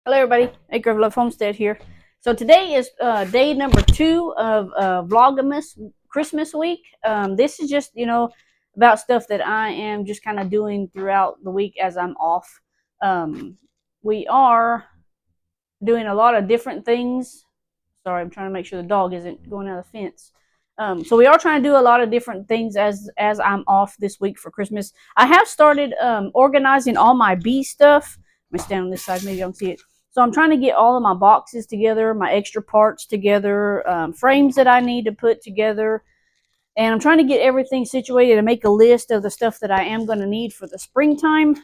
Hello everybody, Acre of Love Homestead here. So today is day number 2 of Vlogmas Christmas week. This is just, about stuff that I am just kind of doing throughout the week as I'm off. We are doing a lot of different things. Sorry, I'm trying to make sure the dog isn't going out of the fence. So we are trying to do a lot of different things as I'm off this week for Christmas. I have started organizing all my bee stuff. Let me stand on this side, maybe y'all can see it. So I'm trying to get all of my boxes together, my extra parts together, frames that I need to put together. And I'm trying to get everything situated and make a list of the stuff that I am going to need for the springtime.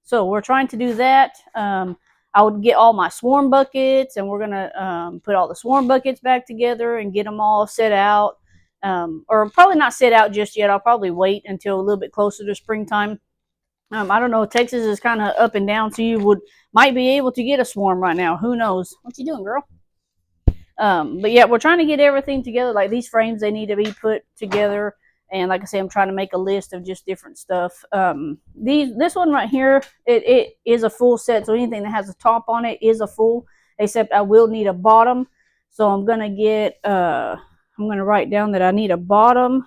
So we're trying to do that. I would get all my swarm buckets, and we're going to put all the swarm buckets back together and get them all set out. Or probably not set out just yet. I'll probably wait until a little bit closer to springtime. I don't know. Texas is kind of up and down, so you might be able to get a swarm right now. Who knows? What you doing, girl? But yeah, we're trying to get everything together. Like these frames, they need to be put together. And like I say, I'm trying to make a list of just different stuff. This one right here, it is a full set. So anything that has a top on it is a full, except I will need a bottom. So I'm going to write down that I need a bottom.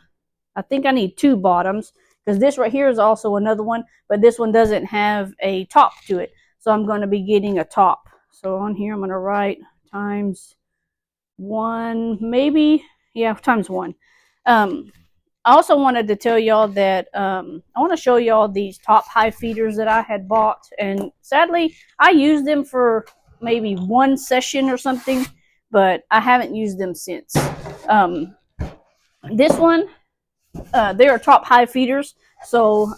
I think I need 2 bottoms, because this right here is also another one, but this one doesn't have a top to it. So I'm going to be getting a top. So on here, I'm going to write times 1, maybe. Yeah, times 1. I also wanted to tell y'all that I want to show y'all these top hive feeders that I had bought. And sadly, I used them for maybe 1 session or something, but I haven't used them since. This one, they are top hive feeders. So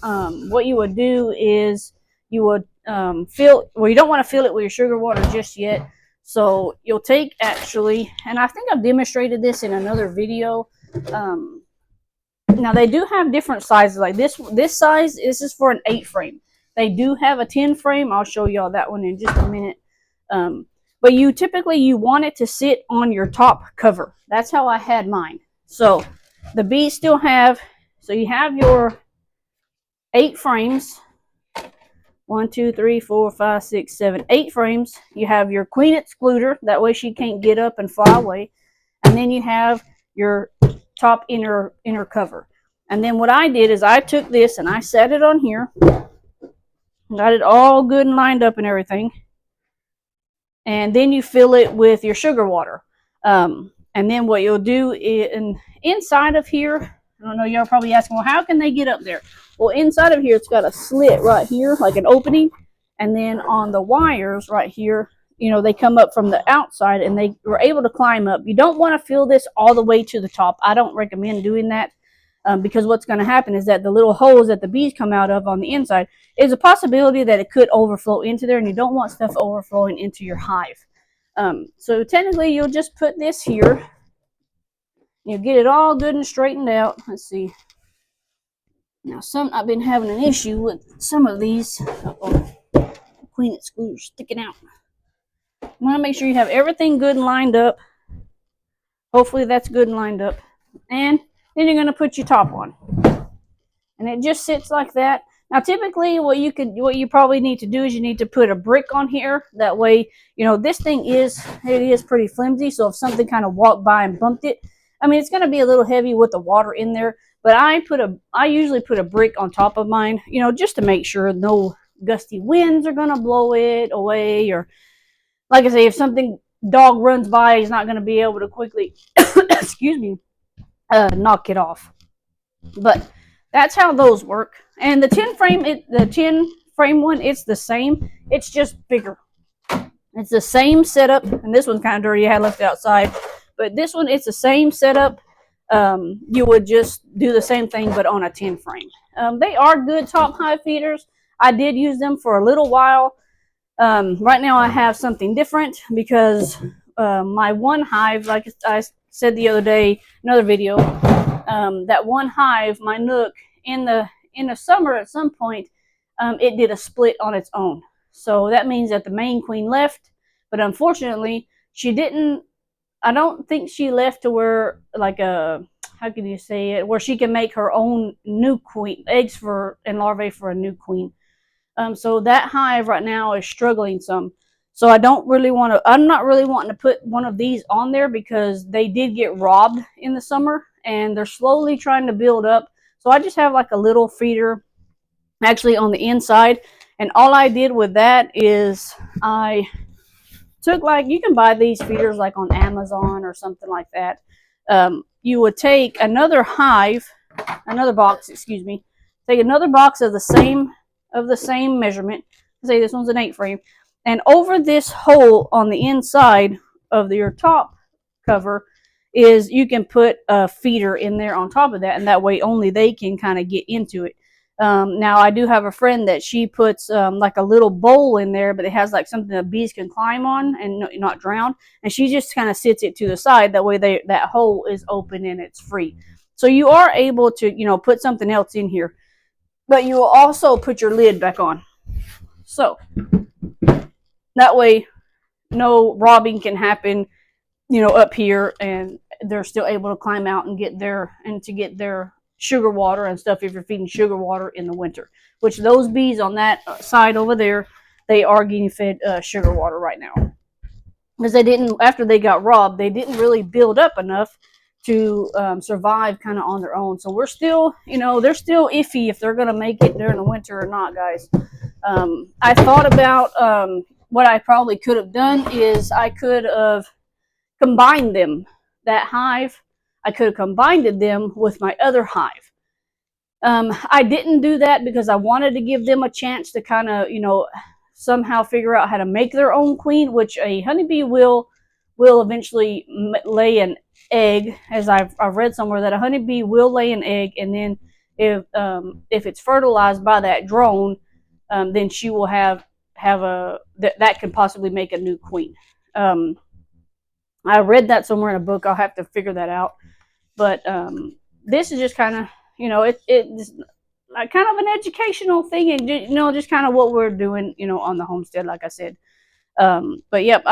what you would do is you would you don't want to fill it with your sugar water just yet. So you'll take actually, and I think I've demonstrated this in another video. Now they do have different sizes. Like this size, this is for an 8 frame. They do have a 10 frame. I'll show y'all that one in just a minute. But you want it to sit on your top cover. That's how I had mine. So the bees still have, so you have your 8 frames. 1, 2, 3, 4, 5, 6, 7, 8 frames. You have your queen excluder. That way she can't get up and fly away. And then you have your top inner cover. And then what I did is I took this and I set it on here. Got it all good and lined up and everything. And then you fill it with your sugar water. And then what you'll do is, inside of here, I don't know, y'all probably asking, well, how can they get up there? Well, inside of here, it's got a slit right here, like an opening. And then on the wires right here, they come up from the outside and they were able to climb up. You don't want to fill this all the way to the top. I don't recommend doing that because what's going to happen is that the little holes that the bees come out of on the inside is a possibility that it could overflow into there, and you don't want stuff overflowing into your hive. So technically, you'll just put this here. You get it all good and straightened out. Let's see. Now, I've been having an issue with some of these. Queen excluder sticking out. You want to make sure you have everything good and lined up. Hopefully that's good and lined up. And then you're going to put your top on. And it just sits like that. Now, typically, what you probably need to do is you need to put a brick on here. That way, this thing is pretty flimsy. So if something kind of walked by and bumped it, I mean, it's going to be a little heavy with the water in there. But I usually put a brick on top of mine, just to make sure no gusty winds are going to blow it away. Or, like I say, if something dog runs by, he's not going to be able to quickly, excuse me, knock it off. But that's how those work. And the 10 frame one, it's the same. It's just bigger. It's the same setup. And this one's kind of dirty. I had left it outside. But this one, it's the same setup. You would just do the same thing, but on a 10 frame. They are good top hive feeders. I did use them for a little while. Right now I have something different because my one hive, like I said the other day, another video, that one hive, my nook, in the summer at some point, it did a split on its own. So that means that the main queen left, but unfortunately she didn't. I don't think she left to where, like how can you say it, where she can make her own new queen, eggs and larvae for a new queen. So that hive right now is struggling some. So I don't really want to, I'm not really wanting to put one of these on there because they did get robbed in the summer and they're slowly trying to build up. So I just have like a little feeder actually on the inside. And all I did with that is I took, like, you can buy these feeders like on Amazon or something like that. You would take another box, excuse me, take another box of the same measurement. Say this one's an 8 frame, and over this hole on the inside of your top cover is you can put a feeder in there on top of that, and that way only they can kind of get into it. Now I do have a friend that she puts like a little bowl in there, but it has like something that bees can climb on and not drown. And she just kind of sits it to the side. That way that hole is open and it's free. So you are able to, put something else in here, but you will also put your lid back on. So that way no robbing can happen, up here, and they're still able to climb out and get their sugar water and stuff if you're feeding sugar water in the winter, which those bees on that side over there, they are getting fed sugar water right now because they didn't, after they got robbed, they didn't really build up enough to survive kind of on their own. So we're still, they're still iffy if they're going to make it during the winter or not, guys. I thought about what I probably could have done is I could have combined them. That hive, I could have combined them with my other hive. I didn't do that because I wanted to give them a chance to kind of, somehow figure out how to make their own queen, which a honeybee will eventually lay an egg. As I've read somewhere that a honeybee will lay an egg, and then if it's fertilized by that drone, then she will have that can possibly make a new queen. I read that somewhere in a book. I'll have to figure that out. But this is just kind of, it's kind of an educational thing, and just kind of what we're doing, on the homestead, like I said. But yep,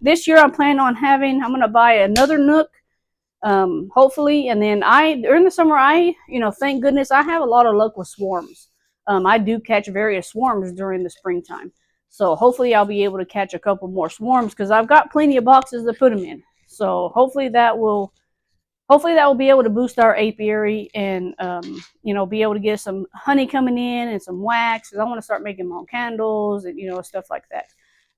this year I'm planning on I'm going to buy another nook, hopefully, and then during the summer, thank goodness I have a lot of luck with swarms. I do catch various swarms during the springtime. So hopefully I'll be able to catch a couple more swarms because I've got plenty of boxes to put them in. So hopefully that will be able to boost our apiary and be able to get some honey coming in and some wax, because I want to start making my own candles and stuff like that.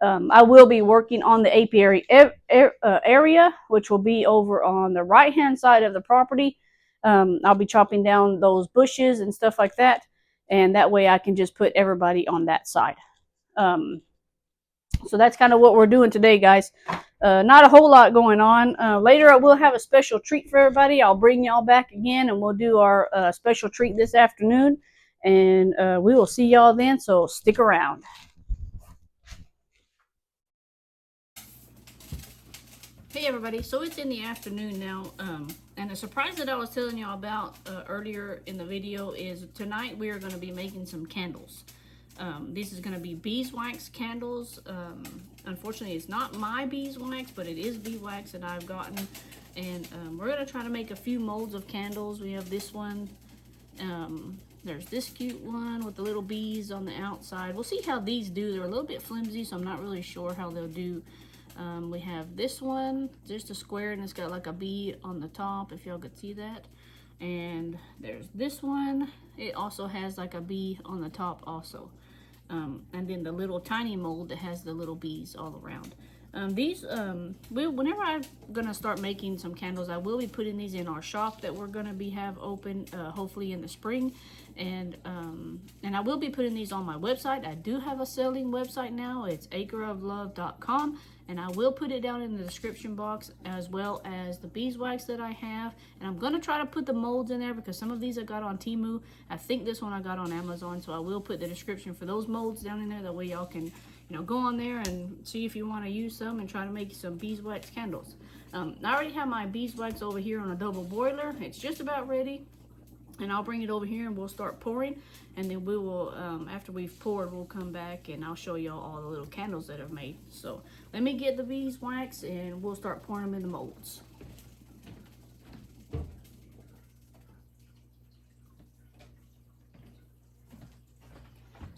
I will be working on the apiary area, which will be over on the right hand side of the property. I'll be chopping down those bushes and stuff like that, and that way I can just put everybody on that side. So that's kind of what we're doing today, guys. Not a whole lot going on. Later I will have a special treat for everybody. I'll bring y'all back again, and we'll do our special treat this afternoon, and we will see y'all then, so stick around. Hey everybody, so it's in the afternoon now, and the surprise that I was telling y'all about earlier in the video is tonight we are going to be making some candles. This is going to be beeswax candles. Unfortunately, it's not my beeswax, but it is beeswax that I've gotten. And we're going to try to make a few molds of candles. We have this one. There's this cute one with the little bees on the outside. We'll see how these do. They're a little bit flimsy, so I'm not really sure how they'll do. We have this one, just a square, and it's got like a bee on the top, if y'all could see that. And there's this one. It also has like a bee on the top also. And then the little tiny mold that has the little bees all around. Whenever I'm gonna start making some candles, I will be putting these in our shop that we're gonna have open, hopefully in the spring, and I will be putting these on my website. I do have a selling website now. It's acreoflove.com, and I will put it down in the description box, as well as the beeswax that I have. And I'm gonna try to put the molds in there because some of these I got on Temu. I think this one I got on Amazon, so I will put the description for those molds down in there. That way y'all can go on there and see if you want to use some and try to make some beeswax candles. I already have my beeswax over here on a double boiler. It's just about ready, and I'll bring it over here and we'll start pouring, and then we will, after we've poured, we'll come back and I'll show y'all all the little candles that I've made. So let me get the beeswax and we'll start pouring them in the molds.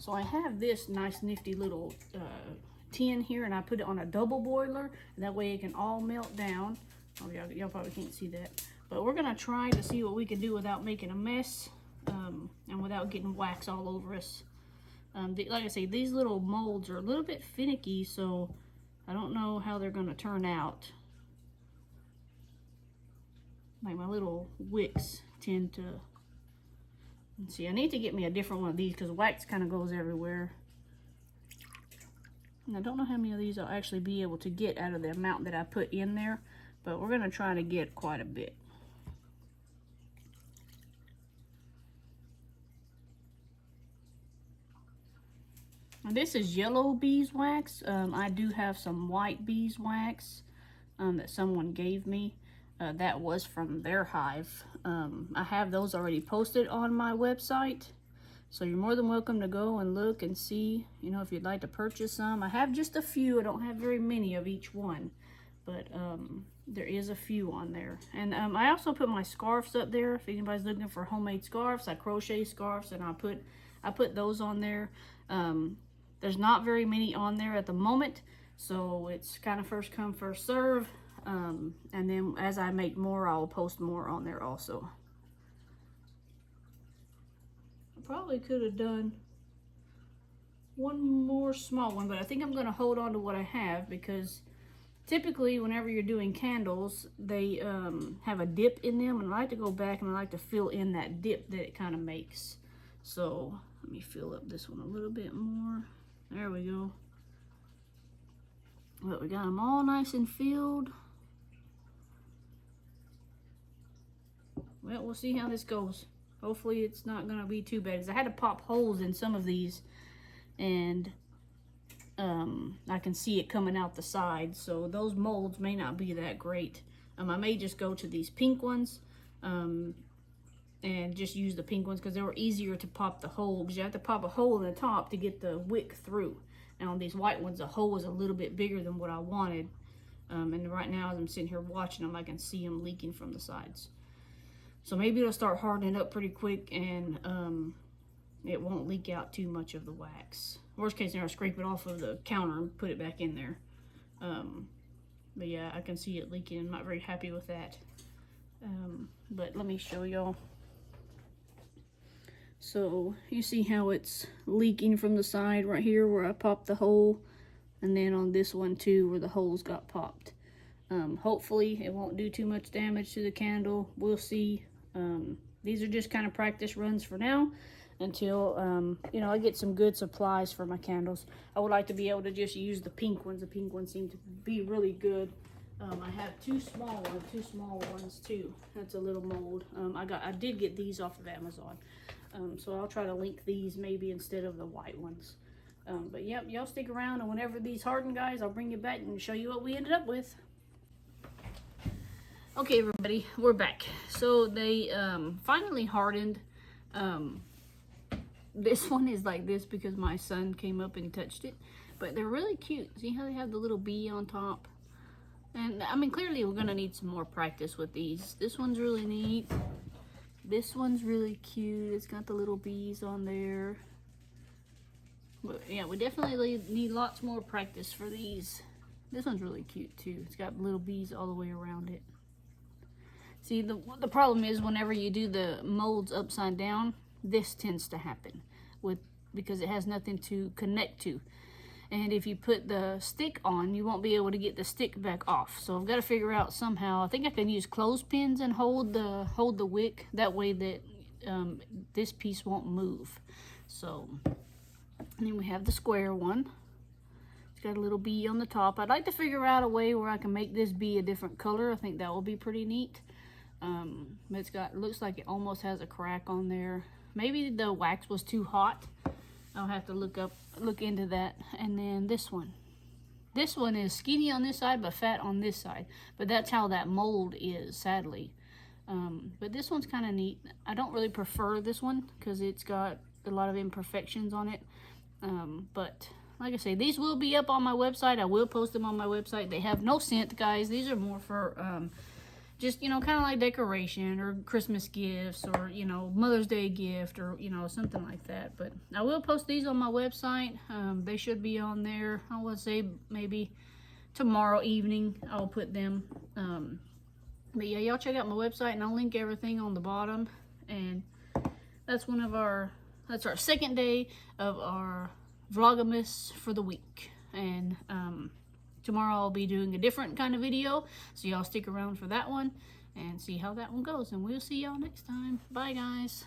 So I have this nice nifty little tin here, and I put it on a double boiler, and that way it can all melt down. Oh, y'all probably can't see that, but we're gonna try to see what we can do without making a mess, and without getting wax all over us. Like I say, these little molds are a little bit finicky, so I don't know how they're gonna turn out. Like my little wicks tend to, let's see, I need to get me a different one of these because wax kind of goes everywhere. And I don't know how many of these I'll actually be able to get out of the amount that I put in there, but we're gonna try to get quite a bit. And this is yellow beeswax. I do have some white beeswax that someone gave me. That was from their hive. I have those already posted on my website, so you're more than welcome to go and look and see, you know, if you'd like to purchase some. I have just a few. I don't have very many of each one, but there is a few on there. And I also put my scarves up there. If anybody's looking for homemade scarves, I crochet scarves, and I put those on there. There's not very many on there at the moment, so it's kind of first come, first serve. And then as I make more, I'll post more on there also. I probably could have done one more small one, but I think I'm going to hold on to what I have, because typically whenever you're doing candles, they have a dip in them, and I like to go back and I like to fill in that dip that it kind of makes. So let me fill up this one a little bit more. There we go. Well, we got them all nice and filled. Well, we'll see how this goes. Hopefully it's not going to be too bad, because I had to pop holes in some of these, and I can see it coming out the side, so those molds may not be that great. I may just go to these pink ones and just use the pink ones, because they were easier to pop the hole, because you have to pop a hole in the top to get the wick through. And on these white ones, the hole was a little bit bigger than what I wanted, and right now as I'm sitting here watching them, I can see them leaking from the sides. So maybe it'll start hardening up pretty quick, and it won't leak out too much of the wax. Worst case scenario, scrape it off of the counter and put it back in there. But yeah, I can see it leaking. I'm not very happy with that. But let me show y'all. So you see how it's leaking from the side right here where I popped the hole, and then on this one too where the holes got popped. Hopefully it won't do too much damage to the candle. We'll see. These are just kind of practice runs for now until you know, I get some good supplies for my candles. I would like to be able to just use the pink ones. The pink ones seem to be really good. I have two small ones too. That's a little mold. I did get these off of Amazon, so I'll try to link these maybe instead of the white ones. But yep, y'all stick around, and whenever these harden, guys, I'll bring you back and show you what we ended up with. Okay, everybody, we're back. So they finally hardened. This one is like this because my son came up and touched it, but they're really cute. See how they have the little bee on top? And I mean, clearly we're gonna need some more practice with these. This one's really neat. This one's really cute. It's got the little bees on there. But yeah, we definitely need lots more practice for these. This one's really cute too. It's got little bees all the way around it. See, the problem is whenever you do the molds upside down, this tends to happen because it has nothing to connect to. And if you put the stick on, you won't be able to get the stick back off. So I've got to figure out somehow. I think I can use clothespins and hold the wick. That way that this piece won't move. So, and then we have the square one. It's got a little bee on the top. I'd like to figure out a way where I can make this bee a different color. I think that will be pretty neat. But looks like it almost has a crack on there. Maybe the wax was too hot. I'll have to look into that. And then this one is skinny on this side but fat on this side, but that's how that mold is, sadly. But this one's kind of neat. I don't really prefer this one because it's got a lot of imperfections on it, but like I say, these will be up on my website. I will post them on my website. They have no scent, guys. These are more for just, you know, kind of like decoration or Christmas gifts or, you know, Mother's Day gift or, you know, something like that. But I will post these on my website. They should be on there, I would say maybe tomorrow evening I'll put them. But yeah, y'all check out my website and I'll link everything on the bottom. And that's that's our second day of our Vlogmas for the week. And tomorrow I'll be doing a different kind of video, so y'all stick around for that one and see how that one goes. And we'll see y'all next time. Bye, guys.